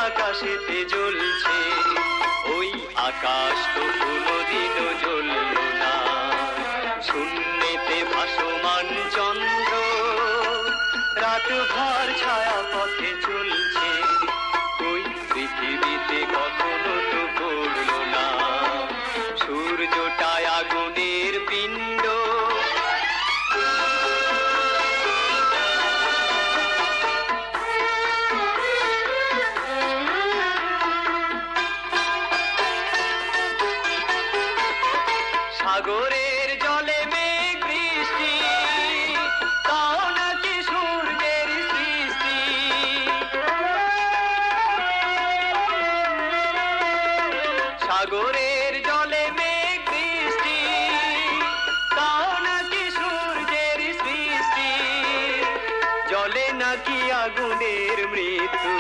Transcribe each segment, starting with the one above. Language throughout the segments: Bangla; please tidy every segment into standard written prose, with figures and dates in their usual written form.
আকাশেতে জ্বলছে, ওই আকাশ তো কোনোদিনও জ্বলল না। শূন্যেতে ভাসমান চন্দ্র রাত ভর ছায়া পথে চলছে, ওই পৃথিবীতে কখনো তো পড়ল না। সূর্যটায় আগুনের পিণ্ড, সাগরের জলে মেঘ বৃষ্টি, তাও নাকি সূর্যের সৃষ্টি। সাগরের জলে মেঘ বৃষ্টি, তাও নাকি সূর্যের সৃষ্টি। জলে নাকি আগুনের মৃত্যু,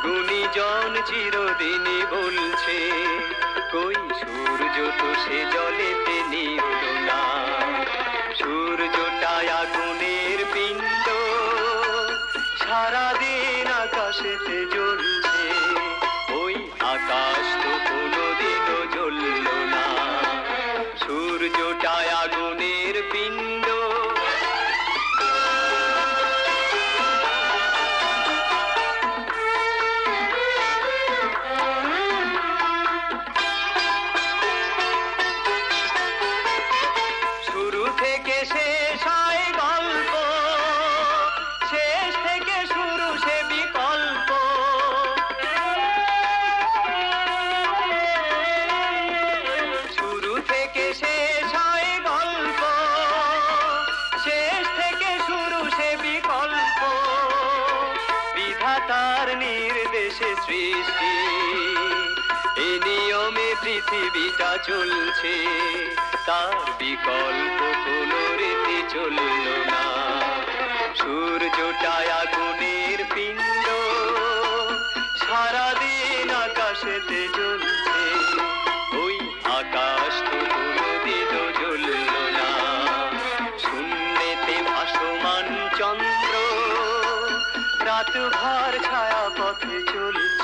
গুণীজন চিরদিনই বলছে, কই সূর্য তো সে জলেতে নিভল না। সূর্যটায় আগুনের পিণ্ড, সারাদিন আকাশেতে জ্বলছে, ওই আকাশ তো কোনোদিনও জ্বলল না। সূর্যটায় আগুনের পিণ্ড, থেকে শেষ হয় গল্প, শেষ থেকে শুরু সে বিকল্প। শুরু থেকে শেষ হয় গল্প, শেষ থেকে শুরু সে বিকল্প। বিধাতার নির্দেশে সৃষ্টি, এই নিয়মে পৃথিবীটা চলছে, তার বিকল্প কোনো রীতি চলল না। সূর্যটায় আগুনের পিণ্ড, সারাদিন আকাশেতে জ্বলছে, ওই আকাশ তো কোনোদিনও জ্বলল না। শূন্যেতে ভাসমান চন্দ্র রাত ভর ছায়া পথে চলছে।